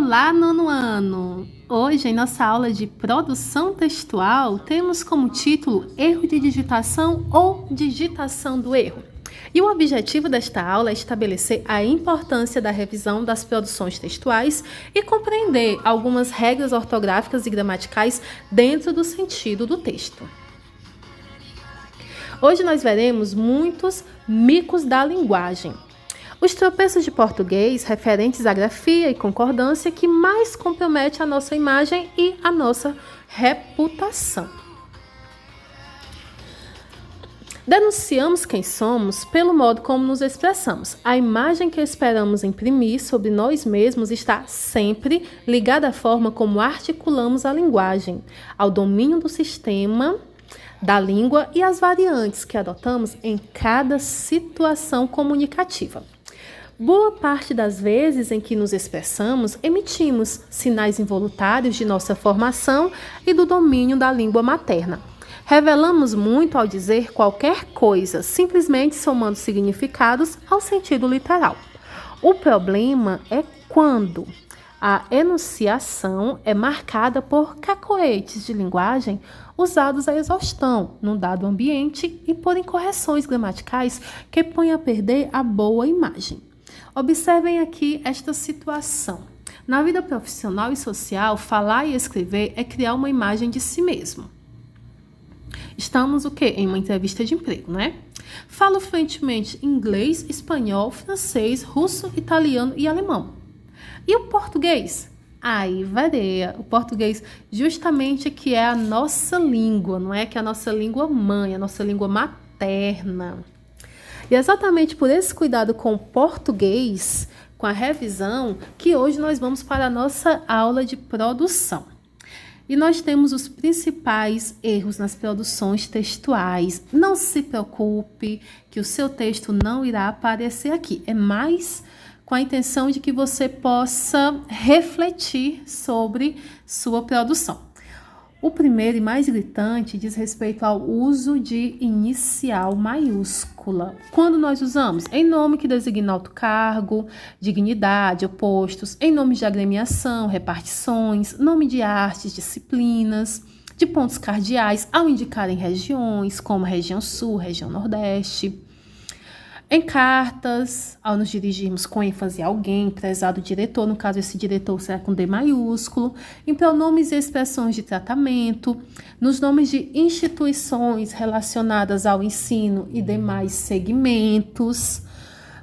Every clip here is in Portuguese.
Olá, nono ano! Hoje, em nossa aula de produção textual, temos como título Erro de digitação ou digitação do erro. E o objetivo desta aula é estabelecer a importância da revisão das produções textuais e compreender algumas regras ortográficas e gramaticais dentro do sentido do texto. Hoje nós veremos muitos micos da linguagem. Os tropeços de português referentes à grafia e concordância que mais compromete a nossa imagem e a nossa reputação. Denunciamos quem somos pelo modo como nos expressamos. A imagem que esperamos imprimir sobre nós mesmos está sempre ligada à forma como articulamos a linguagem, ao domínio do sistema da língua e às variantes que adotamos em cada situação comunicativa. Boa parte das vezes em que nos expressamos, emitimos sinais involuntários de nossa formação e do domínio da língua materna. Revelamos muito ao dizer qualquer coisa, simplesmente somando significados ao sentido literal. O problema é quando a enunciação é marcada por cacoetes de linguagem usados à exaustão num dado ambiente e por incorreções gramaticais que põem a perder a boa imagem. Observem aqui esta situação. Na vida profissional e social, falar e escrever é criar uma imagem de si mesmo. Estamos o quê? Em uma entrevista de emprego, né? Falo fluentemente inglês, espanhol, francês, russo, italiano e alemão. E o português? Aí varia. O português justamente que é a nossa língua, não é? Que é a nossa língua mãe, a nossa língua materna. E é exatamente por esse cuidado com o português, com a revisão, que hoje nós vamos para a nossa aula de produção. E nós temos os principais erros nas produções textuais. Não se preocupe que o seu texto não irá aparecer aqui. É mais com a intenção de que você possa refletir sobre sua produção. O primeiro e mais gritante diz respeito ao uso de inicial maiúscula. Quando nós usamos? Em nome que designa alto cargo, dignidade, opostos, em nome de agremiação, repartições, nome de artes, disciplinas, de pontos cardeais, ao indicarem regiões, como região sul, região nordeste. Em cartas, ao nos dirigirmos com ênfase a alguém, prezado diretor, no caso esse diretor será com D maiúsculo, em pronomes e expressões de tratamento, nos nomes de instituições relacionadas ao ensino e demais segmentos,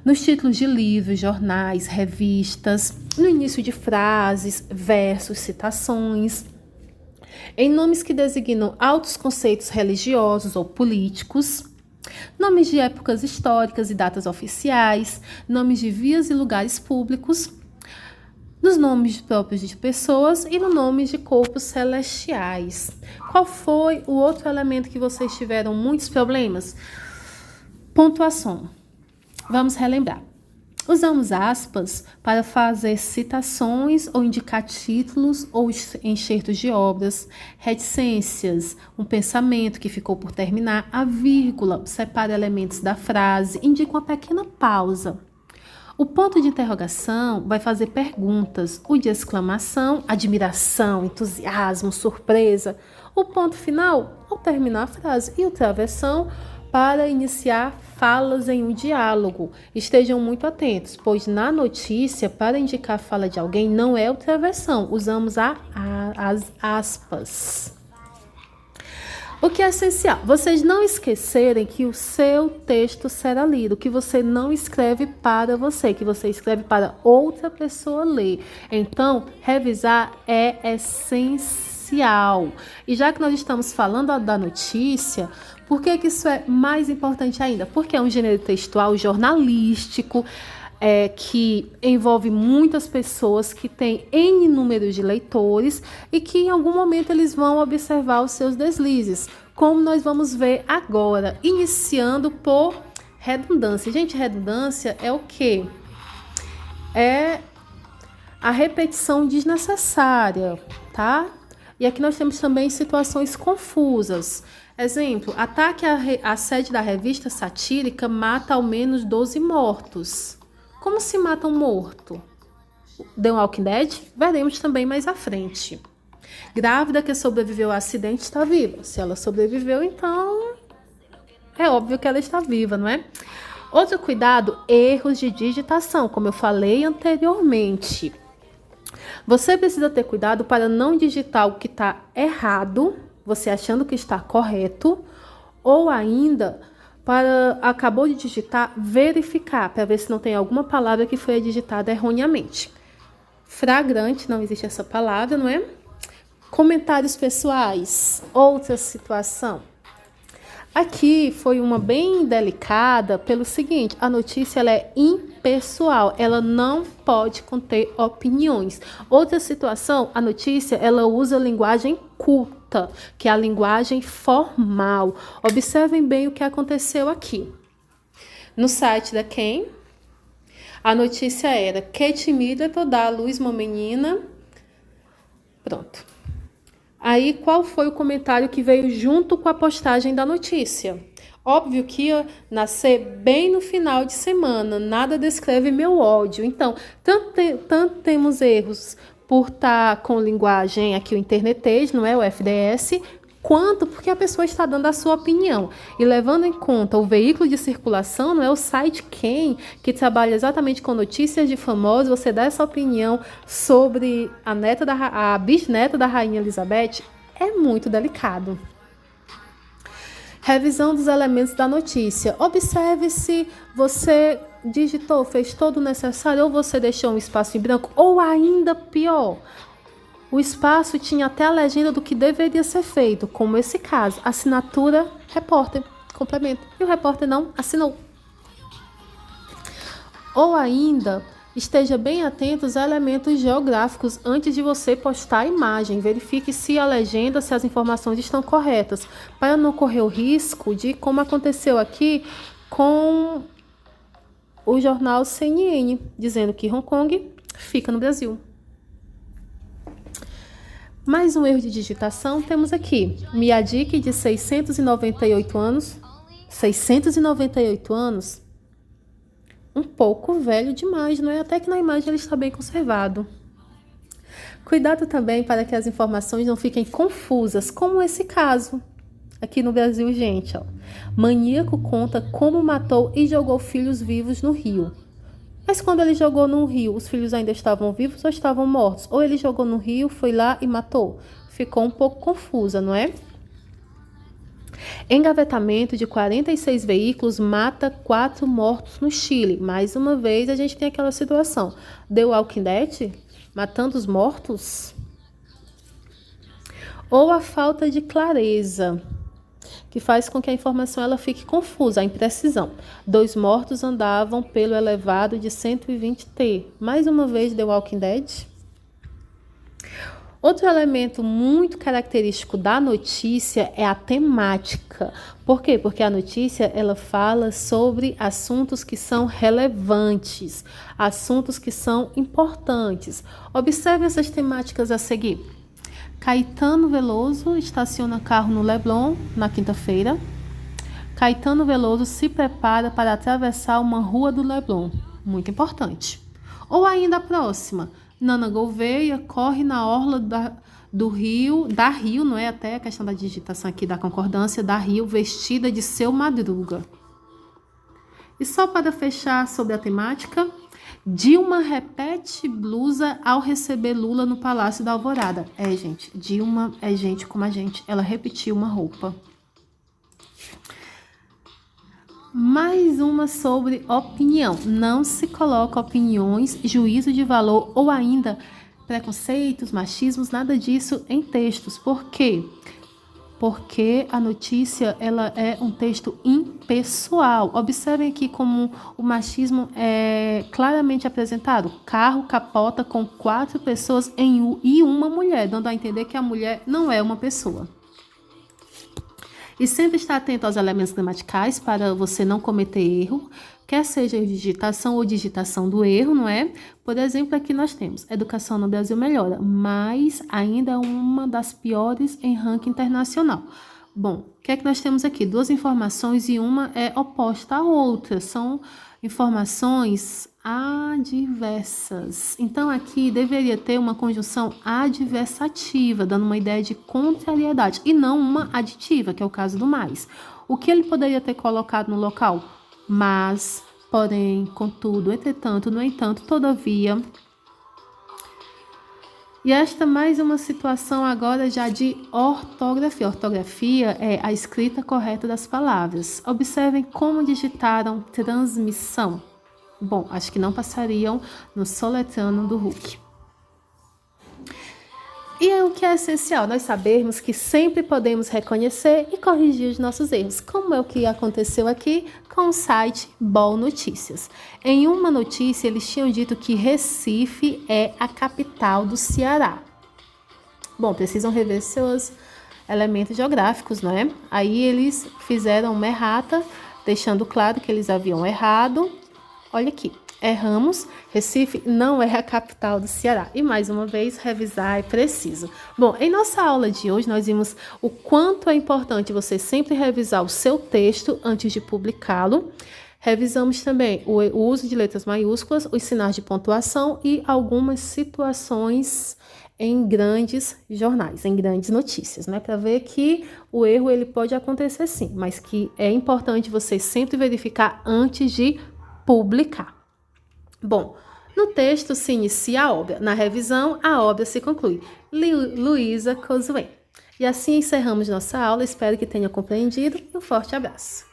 nos títulos de livros, jornais, revistas, no início de frases, versos, citações, em nomes que designam altos conceitos religiosos ou políticos, nomes de épocas históricas e datas oficiais, nomes de vias e lugares públicos, nos nomes próprios de pessoas e no nome de corpos celestiais. Qual foi o outro elemento que vocês tiveram muitos problemas? Pontuação. Vamos relembrar. Usamos aspas para fazer citações ou indicar títulos ou enxertos de obras, reticências, um pensamento que ficou por terminar, a vírgula separa elementos da frase, indica uma pequena pausa. O ponto de interrogação vai fazer perguntas, o de exclamação, admiração, entusiasmo, surpresa. O ponto final, ao terminar a frase, e o travessão, para iniciar falas em um diálogo. Estejam muito atentos, pois na notícia, para indicar a fala de alguém, não é o travessão, usamos as aspas. O que é essencial? Vocês não esquecerem que o seu texto será lido, que você não escreve para você, que você escreve para outra pessoa ler. Então, revisar é essencial. E já que nós estamos falando da notícia, por que isso é mais importante ainda? Porque é um gênero textual jornalístico, que envolve muitas pessoas que têm N número de leitores e que em algum momento eles vão observar os seus deslizes, como nós vamos ver agora, iniciando por redundância. Gente, redundância é o quê? É a repetição desnecessária, tá? E aqui nós temos também situações confusas. Exemplo, ataque à sede da revista satírica mata ao menos 12 mortos. Como se mata um morto? The Walking Dead? Veremos também mais à frente. Grávida que sobreviveu ao acidente está viva. Se ela sobreviveu, então é óbvio que ela está viva, não é? Outro cuidado, erros de digitação, como eu falei anteriormente. Você precisa ter cuidado para não digitar o que está errado, você achando que está correto, ou ainda, acabou de digitar, verificar, para ver se não tem alguma palavra que foi digitada erroneamente. Flagrante, não existe essa palavra, não é? Comentários pessoais, outra situação. Aqui foi uma bem delicada pelo seguinte, a notícia ela é impessoal, ela não pode conter opiniões. Outra situação, a notícia ela usa linguagem culta, que é a linguagem formal. Observem bem o que aconteceu aqui. No site da Quem, a notícia era Kate Middleton dá à luz uma menina. Pronto. Aí, qual foi o comentário que veio junto com a postagem da notícia? Óbvio que ia nascer bem no final de semana, nada descreve meu ódio. Então, tanto temos erros por estar com linguagem aqui o internetês, não é o FDS, quanto porque a pessoa está dando a sua opinião. E levando em conta o veículo de circulação, não é o site Quem, que trabalha exatamente com notícias de famosos, você dá essa opinião sobre a bisneta da Rainha Elizabeth, é muito delicado. Revisão dos elementos da notícia. Observe se você digitou, fez todo o necessário, ou você deixou um espaço em branco, ou ainda pior, o espaço tinha até a legenda do que deveria ser feito, como esse caso, assinatura repórter, complemento, e o repórter não assinou. Ou ainda, esteja bem atento aos elementos geográficos antes de você postar a imagem. Verifique se a legenda, se as informações estão corretas, para não correr o risco de, como aconteceu aqui com o jornal CNN, dizendo que Hong Kong fica no Brasil. Mais um erro de digitação temos aqui. Miyadik, de 698 anos. 698 anos? Um pouco velho demais, não é? Até que na imagem ele está bem conservado. Cuidado também para que as informações não fiquem confusas, como esse caso. Aqui no Brasil, gente, ó. Maníaco conta como matou e jogou filhos vivos no rio. Mas quando ele jogou no rio, os filhos ainda estavam vivos ou estavam mortos? Ou ele jogou no rio, foi lá e matou? Ficou um pouco confusa, não é? Engavetamento de 46 veículos mata 4 mortos no Chile. Mais uma vez, a gente tem aquela situação. The Walking Dead matando os mortos? Ou a falta de clareza, que faz com que a informação ela fique confusa, a imprecisão. 2 mortos andavam pelo elevado de 120T. Mais uma vez, The Walking Dead. Outro elemento muito característico da notícia é a temática. Por quê? Porque a notícia ela fala sobre assuntos que são relevantes, assuntos que são importantes. Observe essas temáticas a seguir. Caetano Veloso estaciona carro no Leblon na quinta-feira. Caetano Veloso se prepara para atravessar uma rua do Leblon. Muito importante. Ou ainda a próxima. Nana Gouveia corre na orla do Rio, não é até a questão da digitação aqui, da concordância, da Rio, vestida de seu Madruga. E só para fechar sobre a temática, Dilma repete blusa ao receber Lula no Palácio da Alvorada. Gente, Dilma é gente como a gente. Ela repetiu uma roupa. Mais uma sobre opinião. Não se coloca opiniões, juízo de valor ou ainda preconceitos, machismos, nada disso em textos. Por quê? Porque a notícia ela é um texto impessoal. Observem aqui como o machismo é claramente apresentado. Carro capota com 4 pessoas e uma mulher, dando a entender que a mulher não é uma pessoa. E sempre estar atento aos elementos gramaticais para você não cometer erro, quer seja digitação ou digitação do erro, não é? Por exemplo, aqui nós temos educação no Brasil melhora, mas ainda é uma das piores em ranking internacional. Bom, o que é que nós temos aqui? 2 informações e uma é oposta à outra, são informações adversas. Então, aqui deveria ter uma conjunção adversativa, dando uma ideia de contrariedade, e não uma aditiva, que é o caso do mais. O que ele poderia ter colocado no local? Mas, porém, contudo, entretanto, no entanto, todavia. E esta mais uma situação agora já de ortografia. Ortografia é a escrita correta das palavras. Observem como digitaram transmissão. Bom, acho que não passariam no soletrando do Huck. E é o que é essencial, nós sabermos que sempre podemos reconhecer e corrigir os nossos erros, como é o que aconteceu aqui com o site Bol Notícias. Em uma notícia, eles tinham dito que Recife é a capital do Ceará. Bom, precisam rever seus elementos geográficos, não é? Aí eles fizeram uma errata, deixando claro que eles haviam errado. Olha aqui, erramos, Recife não é a capital do Ceará. E mais uma vez, revisar é preciso. Bom, em nossa aula de hoje, nós vimos o quanto é importante você sempre revisar o seu texto antes de publicá-lo. Revisamos também o uso de letras maiúsculas, os sinais de pontuação e algumas situações em grandes jornais, em grandes notícias, né? Para ver que o erro ele pode acontecer sim, mas que é importante você sempre verificar antes de publicar. Bom, no texto se inicia a obra, na revisão a obra se conclui. Luísa Cozué. E assim encerramos nossa aula, espero que tenha compreendido e um forte abraço.